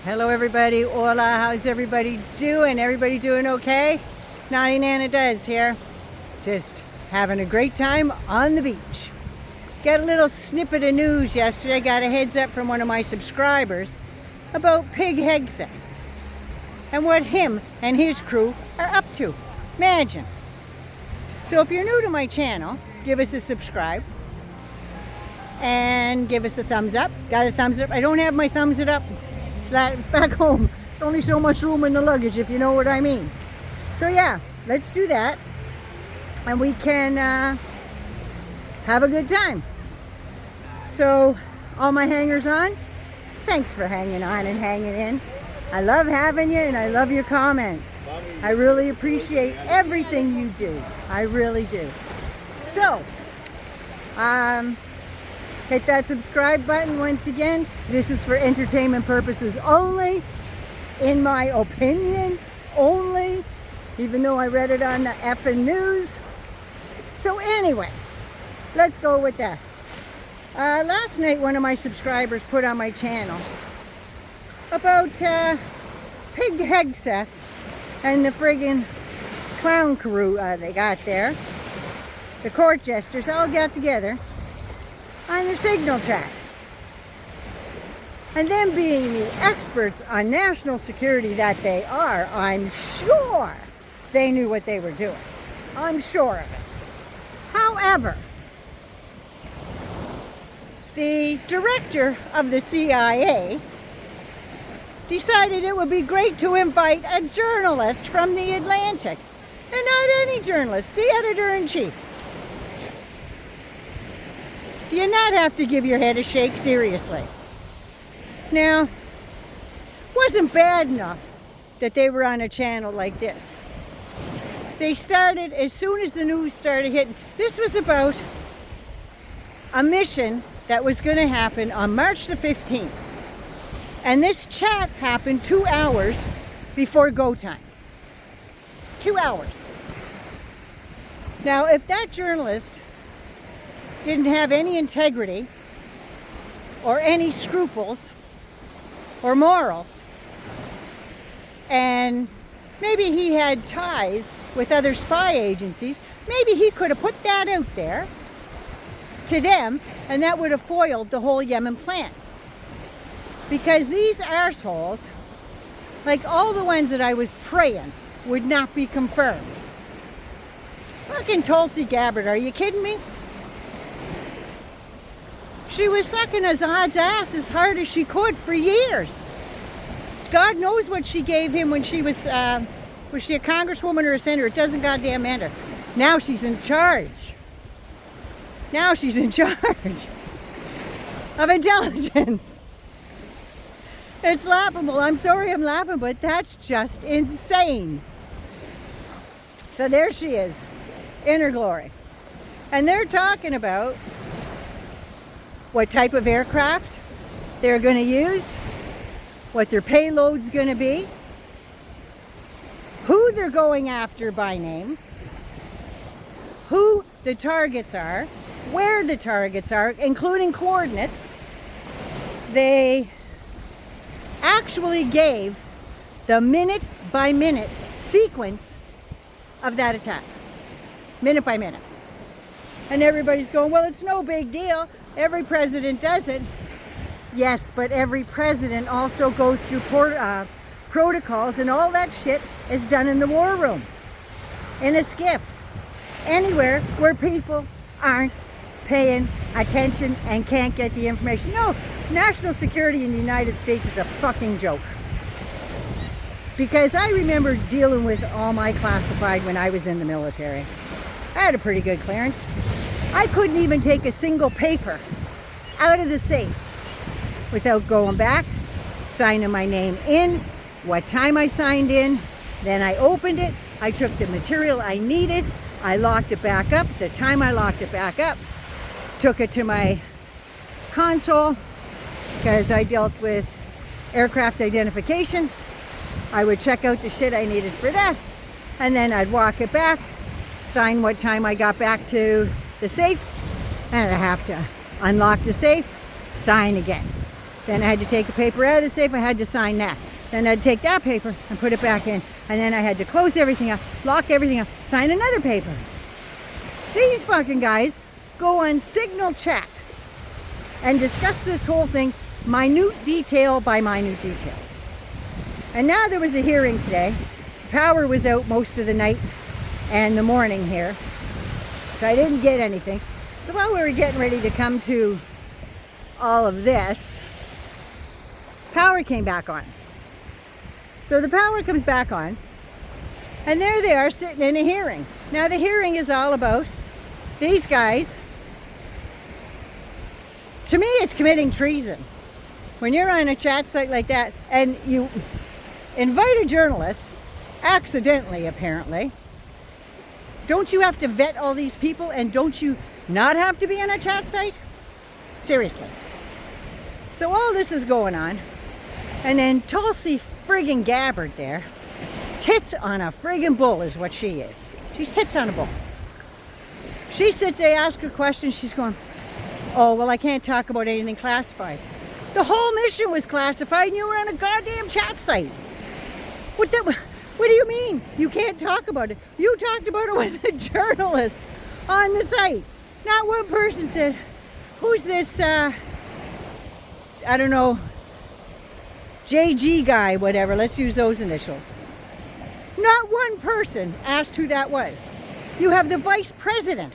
Hello everybody, hola, how's everybody doing? Everybody doing okay? Naughty Nana Does here. Just having a great time on the beach. Got a little snippet of news yesterday, got a heads up from one of my subscribers about Pig Hegseth and what him and his crew are up to. Imagine. So if you're new to my channel, give us a subscribe and give us a thumbs up. Got a thumbs up? I don't have my thumbs it up. It's back home. There's only so much room in the luggage, if you know what I mean. So yeah, let's do that. And we can have a good time. So, all my hangers on, thanks for hanging on and hanging in. I love having you and I love your comments. I really appreciate everything you do. I really do. So, hit that subscribe button once again. This is for entertainment purposes only, in my opinion only, even though I read it on the effing news. So anyway, let's go with that. Last night one of my subscribers put on my channel about Pig Hegseth and the friggin' clown crew they got there. The court jesters all got together on the signal chat. And them being the experts on national security that they are, I'm sure they knew what they were doing. I'm sure of it. However, the director of the CIA decided it would be great to invite a journalist from the Atlantic. And not any journalist, the editor-in-chief. Do you not have to give your head a shake? Seriously. Now, wasn't bad enough that they were on a channel like this. They started, as soon as the news started hitting, this was about a mission that was going to happen on March the 15th. And this chat happened 2 hours before go time. 2 hours. Now, if that journalist didn't have any integrity or any scruples or morals, and maybe he had ties with other spy agencies, maybe he could have put that out there to them, and that would have foiled the whole Yemen plan. Because these arseholes, like all the ones that I was praying would not be confirmed. Fucking Tulsi Gabbard, are you kidding me? She was sucking Azad's ass as hard as she could for years. God knows what she gave him when she was she a congresswoman or a senator? It doesn't goddamn matter. Now she's in charge. Now she's in charge of intelligence. It's laughable. I'm sorry I'm laughing, but that's just insane. So there she is, in her glory. And they're talking about what type of aircraft they're going to use, what their payload's going to be, who they're going after by name, who the targets are, where the targets are, including coordinates. They actually gave the minute-by-minute sequence of that attack. Minute by minute. And everybody's going, well, it's no big deal. Every president does it. Yes, but every president also goes through protocols, and all that shit is done in the war room, in a skiff, anywhere where people aren't paying attention and can't get the information. No, national security in the United States is a fucking joke. Because I remember dealing with all my classified when I was in the military. I had a pretty good clearance. I couldn't even take a single paper out of the safe without going back, signing my name in, what time I signed in, then I opened it, I took the material I needed, I locked it back up, the time I locked it back up, took it to my console, because I dealt with aircraft identification. I would check out the shit I needed for that, and then I'd walk it back, sign what time I got back to the safe, and I'd have to unlock the safe, sign again. Then I had to take a paper out of the safe. I had to sign that. Then I'd take that paper and put it back in. And then I had to close everything up, lock everything up, sign another paper. These fucking guys go on Signal Chat and discuss this whole thing minute detail by minute detail. And now there was a hearing today. Power was out most of the night and the morning here, so I didn't get anything. So while we were getting ready to come to all of this, power came back on. So the power comes back on, and there they are sitting in a hearing. Now the hearing is all about these guys. To me, it's committing treason. When you're on a chat site like that and you invite a journalist, accidentally apparently, don't you have to vet all these people, and don't you not have to be on a chat site? Seriously. So all this is going on, and then Tulsi friggin' Gabbard there, tits on a friggin' bull is what she is. She's tits on a bull. She sits there, ask her questions, she's going, oh, well, I can't talk about anything classified. The whole mission was classified and you were on a goddamn chat site. What do you mean you can't talk about it? You talked about it with a journalist on the site. Not one person said, who's this, I don't know, JG guy, whatever, let's use those initials. Not one person asked who that was. You have the vice president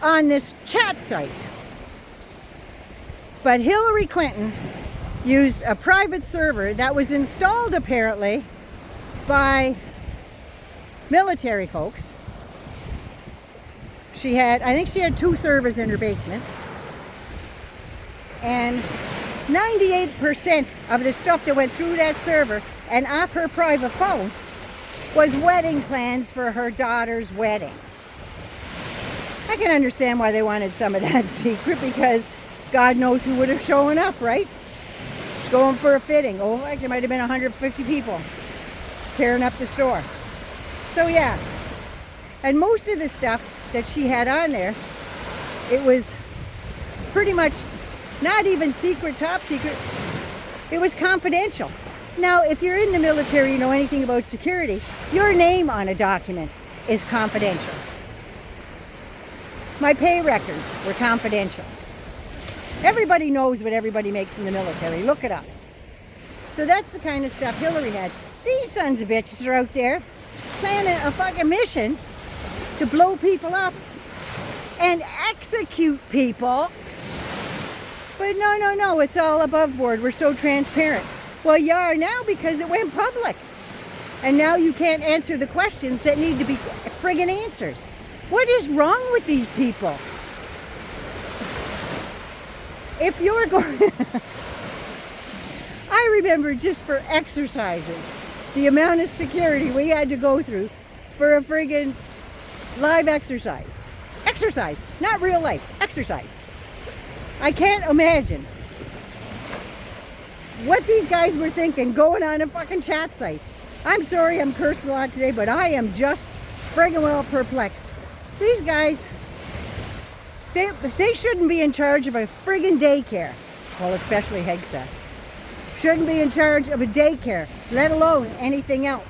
on this chat site. But Hillary Clinton used a private server that was installed apparently by military folks. I think she had 2 servers in her basement. And 98% of the stuff that went through that server and off her private phone was wedding plans for her daughter's wedding. I can understand why they wanted some of that secret, because God knows who would have shown up, right? Going for a fitting. Oh, like there might have been 150 people tearing up the store. So yeah. And most of the stuff that she had on there, it was pretty much not even secret, top secret. It was confidential. Now, if you're in the military, you know anything about security, your name on a document is confidential. My pay records were confidential. Everybody knows what everybody makes in the military. Look it up. So that's the kind of stuff Hillary had. These sons of bitches are out there planning a fucking mission to blow people up and execute people. But no, it's all above board. We're so transparent. Well, you are now, because it went public. And now you can't answer the questions that need to be friggin' answered. What is wrong with these people? If you're going... I remember just for exercises, the amount of security we had to go through for a friggin' live exercise. Exercise, not real life, exercise. I can't imagine what these guys were thinking going on a fucking chat site. I'm sorry I'm cursing a lot today, but I am just friggin' well perplexed. These guys, they shouldn't be in charge of a friggin' daycare. Well, especially Hegseth. Shouldn't be in charge of a daycare, let alone anything else.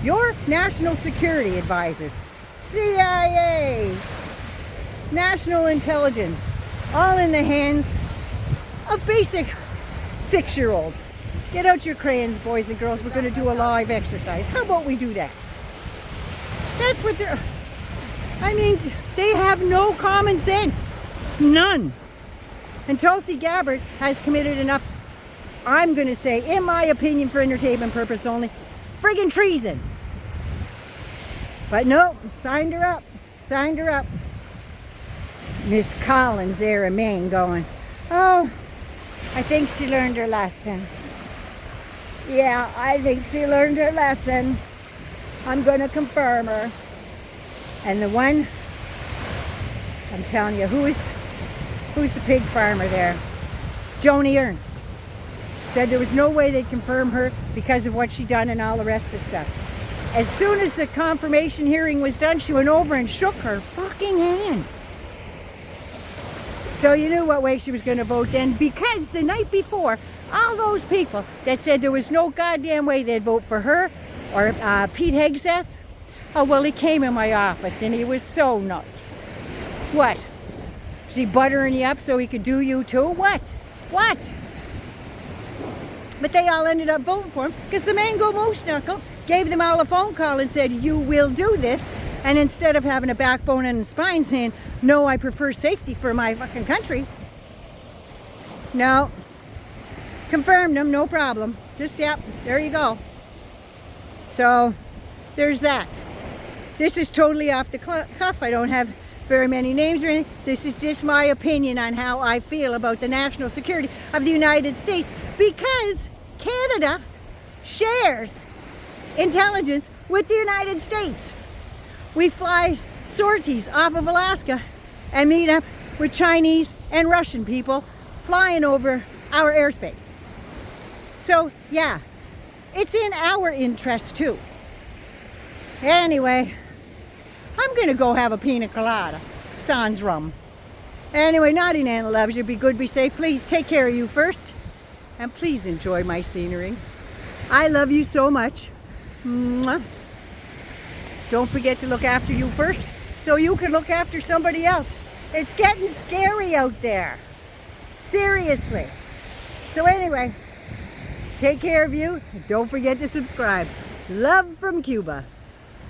Your national security advisors, CIA, national intelligence, all in the hands of basic 6-year-olds. Get out your crayons, boys and girls. We're going to do a live exercise. How about we do that? That's what they're... I mean, they have no common sense. None. And Tulsi Gabbard has committed enough, I'm going to say, in my opinion, for entertainment purpose only, friggin' treason. But no, signed her up. Signed her up. Miss Collins there in Maine going, oh, I think she learned her lesson. Yeah, I think she learned her lesson. I'm going to confirm her. And the one, I'm telling you, who's the pig farmer there? Joni Ernst. Said there was no way they'd confirm her because of what she'd done and all the rest of the stuff. As soon as the confirmation hearing was done, she went over and shook her fucking hand. So you knew what way she was going to vote then, because the night before, all those people that said there was no goddamn way they'd vote for her or Pete Hegseth, oh, well, he came in my office and he was so nice. What? Was he buttering you up so he could do you too? What? What? But they all ended up voting for him because the mango moose knuckle gave them all a phone call and said, you will do this. And instead of having a backbone and a spine saying, no, I prefer safety for my fucking country. No. Confirmed them, no problem. Just, yep, there you go. So, there's that. This is totally off the cuff. I don't have very many names or anything. This is just my opinion on how I feel about the national security of the United States, because Canada shares intelligence with the United States. We fly sorties off of Alaska and meet up with Chinese and Russian people flying over our airspace. So yeah, it's in our interest too. Anyway, I'm gonna go have a pina colada, sans rum. Anyway, Naughty Nana loves you. Be good, be safe. Please take care of you first, and please enjoy my scenery. I love you so much. Mwah. Don't forget to look after you first, so you can look after somebody else. It's getting scary out there. Seriously. So anyway, take care of you. Don't forget to subscribe. Love from Cuba.